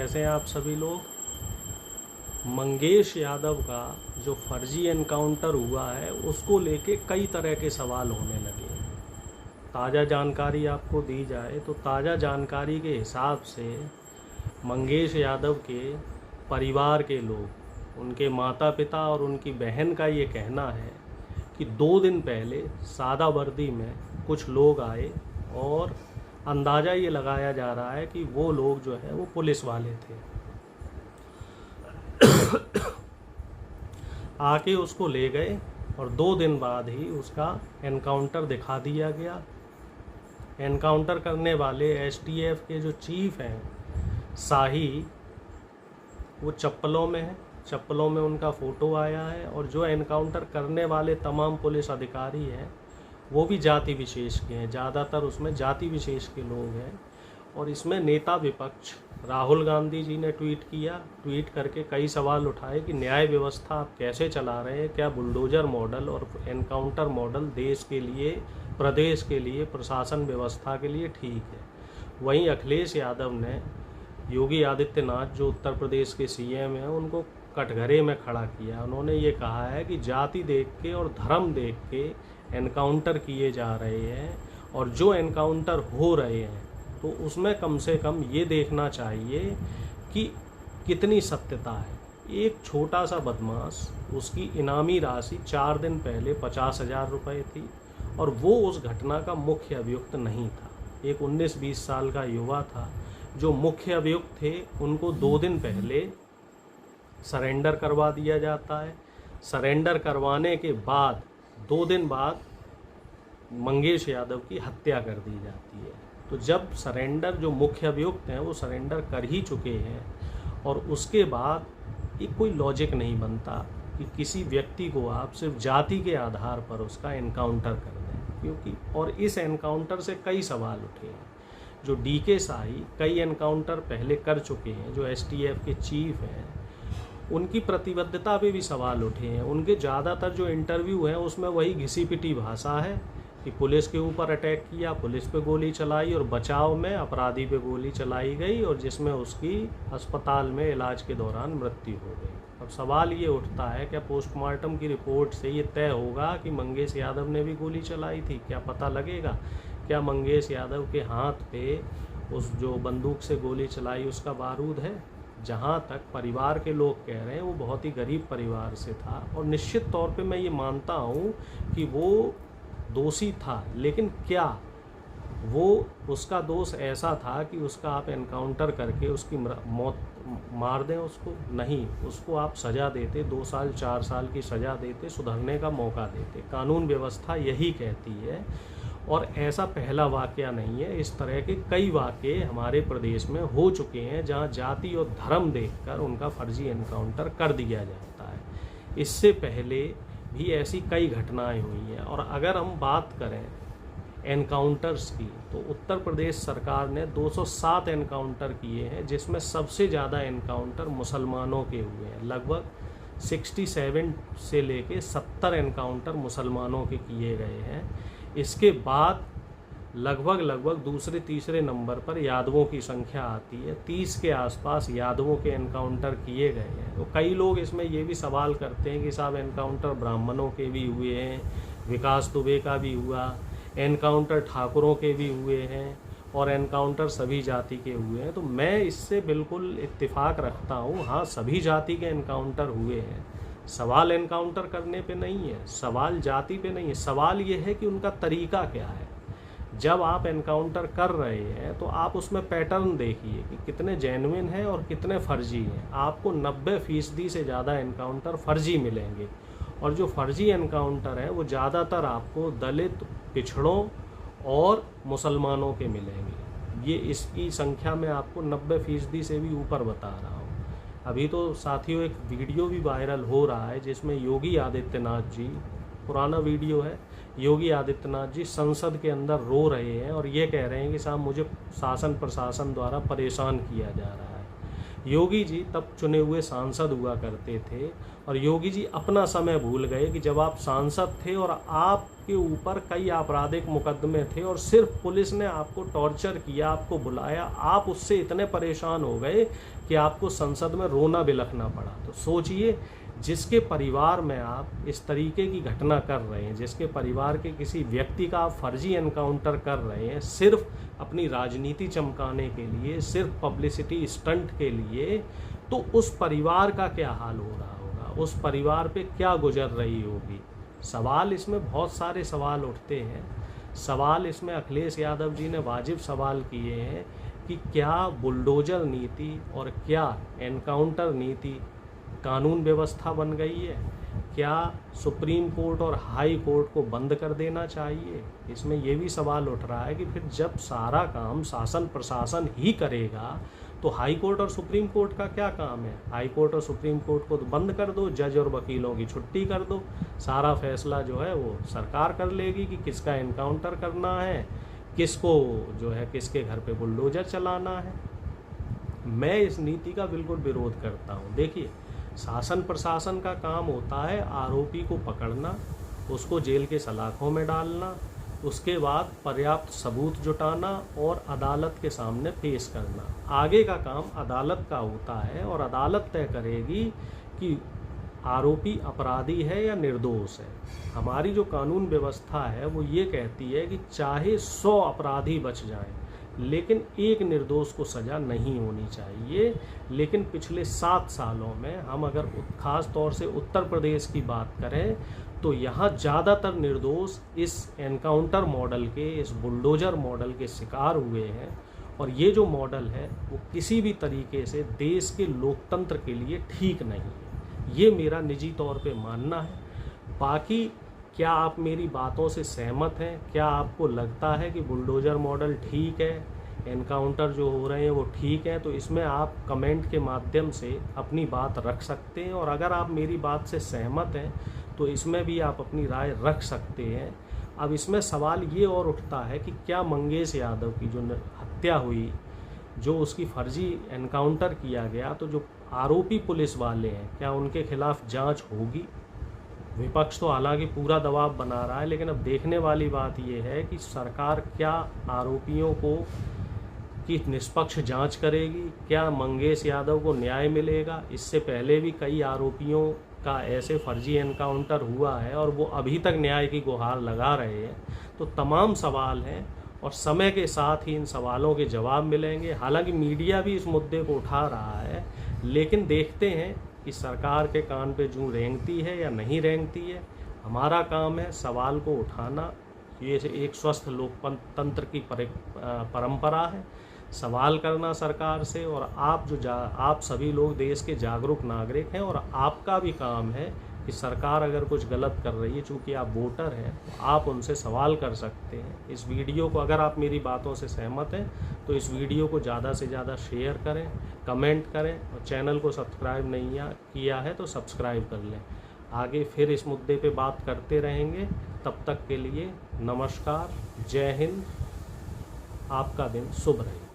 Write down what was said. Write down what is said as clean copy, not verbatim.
कैसे हैं आप सभी लोग। मंगेश यादव का जो फर्जी एनकाउंटर हुआ है उसको लेके कई तरह के सवाल होने लगे हैं। ताज़ा जानकारी आपको दी जाए तो ताज़ा जानकारी के हिसाब से मंगेश यादव के परिवार के लोग, उनके माता पिता और उनकी बहन का ये कहना है कि 2 दिन पहले सादा वर्दी में कुछ लोग आए और अंदाज़ा ये लगाया जा रहा है कि वो लोग जो है वो पुलिस वाले थे। आके उसको ले गए और 2 दिन बाद ही उसका एनकाउंटर दिखा दिया गया। एनकाउंटर करने वाले एसटीएफ के जो चीफ हैं शाही, वो चप्पलों में है, चप्पलों में उनका फ़ोटो आया है। और जो एनकाउंटर करने वाले तमाम पुलिस अधिकारी हैं वो भी जाति विशेष के हैं, ज़्यादातर उसमें जाति विशेष के लोग हैं। और इसमें नेता विपक्ष राहुल गांधी जी ने ट्वीट करके कई सवाल उठाए कि न्याय व्यवस्था आप कैसे चला रहे हैं, क्या बुलडोजर मॉडल और एनकाउंटर मॉडल देश के लिए, प्रदेश के लिए, प्रशासन व्यवस्था के लिए ठीक है। वहीं अखिलेश यादव ने योगी आदित्यनाथ जो उत्तर प्रदेश के सीएम हैं उनको कटघरे में खड़ा किया। उन्होंने ये कहा है कि जाति देख के और धर्म देख के एनकाउंटर किए जा रहे हैं और जो एनकाउंटर हो रहे हैं तो उसमें कम से कम ये देखना चाहिए कि कितनी सत्यता है। एक छोटा सा बदमाश, उसकी इनामी राशि 4 दिन पहले 50,000 रुपये थी और वो उस घटना का मुख्य अभियुक्त नहीं था। एक 19-20 साल का युवा था। जो मुख्य अभियुक्त थे उनको 2 दिन पहले सरेंडर करवा दिया जाता है। सरेंडर करवाने के बाद 2 दिन बाद मंगेश यादव की हत्या कर दी जाती है। तो जब सरेंडर, जो मुख्य अभियुक्त हैं वो सरेंडर कर ही चुके हैं और उसके बाद ये कोई लॉजिक नहीं बनता कि किसी व्यक्ति को आप सिर्फ जाति के आधार पर उसका एनकाउंटर कर दें। क्योंकि और इस एनकाउंटर से कई सवाल उठे हैं। जो डीके शाही कई एनकाउंटर पहले कर चुके हैं, जो एसटीएफ के चीफ हैं, उनकी प्रतिबद्धता पे भी सवाल उठे हैं। उनके ज़्यादातर जो इंटरव्यू हैं उसमें वही घिसी पिटी भाषा है कि पुलिस के ऊपर अटैक किया, पुलिस पे गोली चलाई और बचाव में अपराधी पे गोली चलाई गई और जिसमें उसकी अस्पताल में इलाज के दौरान मृत्यु हो गई। अब सवाल ये उठता है, क्या पोस्टमार्टम की रिपोर्ट से ये तय होगा कि मंगेश यादव ने भी गोली चलाई थी? क्या पता लगेगा? क्या मंगेश यादव के हाथ पे उस जो बंदूक से गोली चलाई उसका बारूद है? जहाँ तक परिवार के लोग कह रहे हैं वो बहुत ही गरीब परिवार से था और निश्चित तौर पे मैं ये मानता हूँ कि वो दोषी था, लेकिन क्या वो उसका दोष ऐसा था कि उसका आप एनकाउंटर करके उसकी मौत मार दें? उसको नहीं, उसको आप सज़ा देते, 2 साल 4 साल की सज़ा देते, सुधरने का मौका देते। कानून व्यवस्था यही कहती है और ऐसा पहला वाकया नहीं है। इस तरह के कई वाकये हमारे प्रदेश में हो चुके हैं जहां जाति और धर्म देखकर उनका फर्जी एनकाउंटर कर दिया जाता है। इससे पहले भी ऐसी कई घटनाएं हुई हैं। और अगर हम बात करें एनकाउंटर्स की तो उत्तर प्रदेश सरकार ने 207 एनकाउंटर किए हैं, जिसमें सबसे ज़्यादा एनकाउंटर मुसलमानों के हुए हैं। लगभग 67 से लेके 70 एनकाउंटर मुसलमानों के किए गए हैं। इसके बाद लगभग दूसरे तीसरे नंबर पर यादवों की संख्या आती है। 30 के आसपास यादवों के एनकाउंटर किए गए हैं। तो कई लोग इसमें ये भी सवाल करते हैं कि साहब एनकाउंटर ब्राह्मणों के भी हुए हैं, विकास दुबे का भी हुआ, एनकाउंटर ठाकुरों के भी हुए हैं और एनकाउंटर सभी जाति के हुए हैं। तो मैं इससे बिल्कुल इत्तेफाक रखता हूँ। हाँ, सभी जाति के एनकाउंटर हुए हैं। सवाल एनकाउंटर करने पे नहीं है, सवाल जाति पे नहीं है। सवाल ये है कि उनका तरीका क्या है। जब आप एनकाउंटर कर रहे हैं तो आप उसमें पैटर्न देखिए कि कितने जेन्युइन हैं और कितने फर्जी हैं। आपको 90% से ज़्यादा एनकाउंटर फर्जी मिलेंगे और जो फर्जी एनकाउंटर हैं वो ज़्यादातर आपको दलित, पिछड़ों और मुसलमानों के मिलेंगे। ये इसकी संख्या में आपको 90% से भी ऊपर बता रहा हूँ। अभी तो साथियों एक वीडियो भी वायरल हो रहा है जिसमें योगी आदित्यनाथ जी, पुराना वीडियो है, योगी आदित्यनाथ जी संसद के अंदर रो रहे हैं और ये कह रहे हैं कि साहब मुझे शासन प्रशासन द्वारा परेशान किया जा रहा है। योगी जी तब चुने हुए सांसद हुआ करते थे और योगी जी अपना समय भूल गए कि जब आप सांसद थे और आपके ऊपर कई आपराधिक मुकदमे थे और सिर्फ पुलिस ने आपको टॉर्चर किया, आपको बुलाया, आप उससे इतने परेशान हो गए कि आपको संसद में रोना बिलखना पड़ा। तो सोचिए, जिसके परिवार में आप इस तरीके की घटना कर रहे हैं, जिसके परिवार के किसी व्यक्ति का आप फर्जी एनकाउंटर कर रहे हैं सिर्फ अपनी राजनीति चमकाने के लिए, सिर्फ पब्लिसिटी स्टंट के लिए, तो उस परिवार का क्या हाल हो रहा होगा, उस परिवार पे क्या गुजर रही होगी। सवाल इसमें बहुत सारे सवाल उठते हैं। सवाल इसमें अखिलेश यादव जी ने वाजिब सवाल किए हैं कि क्या बुलडोजर नीति और क्या एनकाउंटर नीति कानून व्यवस्था बन गई है? क्या सुप्रीम कोर्ट और हाई कोर्ट को बंद कर देना चाहिए? इसमें ये भी सवाल उठ रहा है कि फिर जब सारा काम शासन प्रशासन ही करेगा तो हाई कोर्ट और सुप्रीम कोर्ट का क्या काम है? हाई कोर्ट और सुप्रीम कोर्ट को तो बंद कर दो, जज और वकीलों की छुट्टी कर दो, सारा फैसला जो है वो सरकार कर लेगी कि किसका एनकाउंटर करना है, किसको जो है किसके घर पे बुलडोजर चलाना है। मैं इस नीति का बिल्कुल विरोध करता हूँ। देखिए, शासन प्रशासन का काम होता है आरोपी को पकड़ना, उसको जेल के सलाखों में डालना, उसके बाद पर्याप्त सबूत जुटाना और अदालत के सामने पेश करना। आगे का काम अदालत का होता है और अदालत तय करेगी कि आरोपी अपराधी है या निर्दोष है। हमारी जो कानून व्यवस्था है वो ये कहती है कि चाहे 100 अपराधी बच जाएं, लेकिन एक निर्दोष को सज़ा नहीं होनी चाहिए। लेकिन पिछले 7 सालों में हम अगर खास तौर से उत्तर प्रदेश की बात करें तो यहाँ ज़्यादातर निर्दोष इस एनकाउंटर मॉडल के, इस बुलडोजर मॉडल के शिकार हुए हैं। और ये जो मॉडल है वो किसी भी तरीके से देश के लोकतंत्र के लिए ठीक नहीं है, ये मेरा निजी तौर पे मानना है। बाकी क्या आप मेरी बातों से सहमत हैं? क्या आपको लगता है कि बुलडोजर मॉडल ठीक है, एनकाउंटर जो हो रहे हैं वो ठीक है? तो इसमें आप कमेंट के माध्यम से अपनी बात रख सकते हैं और अगर आप मेरी बात से सहमत हैं तो इसमें भी आप अपनी राय रख सकते हैं। अब इसमें सवाल ये और उठता है कि क्या मंगेश यादव की जो हत्या हुई, जो उसकी फर्जी एनकाउंटर किया गया, तो जो आरोपी पुलिस वाले हैं क्या उनके खिलाफ जांच होगी? विपक्ष तो हालांकि पूरा दबाव बना रहा है, लेकिन अब देखने वाली बात यह है कि सरकार क्या आरोपियों को की निष्पक्ष जांच करेगी, क्या मंगेश यादव को न्याय मिलेगा। इससे पहले भी कई आरोपियों का ऐसे फर्जी एनकाउंटर हुआ है और वो अभी तक न्याय की गुहार लगा रहे हैं। तो तमाम सवाल हैं और समय के साथ ही इन सवालों के जवाब मिलेंगे। हालांकि मीडिया भी इस मुद्दे को उठा रहा है, लेकिन देखते हैं कि सरकार के कान पे जूं रेंगती है या नहीं रेंगती है। हमारा काम है सवाल को उठाना, ये एक स्वस्थ लोकतंत्र की परंपरा है, सवाल करना सरकार से। और आप सभी लोग देश के जागरूक नागरिक हैं और आपका भी काम है कि सरकार अगर कुछ गलत कर रही है, चूँकि आप वोटर हैं, तो आप उनसे सवाल कर सकते हैं। इस वीडियो को अगर आप मेरी बातों से सहमत हैं तो इस वीडियो को ज़्यादा से ज़्यादा शेयर करें, कमेंट करें और चैनल को सब्सक्राइब नहीं किया है तो सब्सक्राइब कर लें। आगे फिर इस मुद्दे पे बात करते रहेंगे। तब तक के लिए नमस्कार, जय हिंद, आपका दिन शुभ रहे।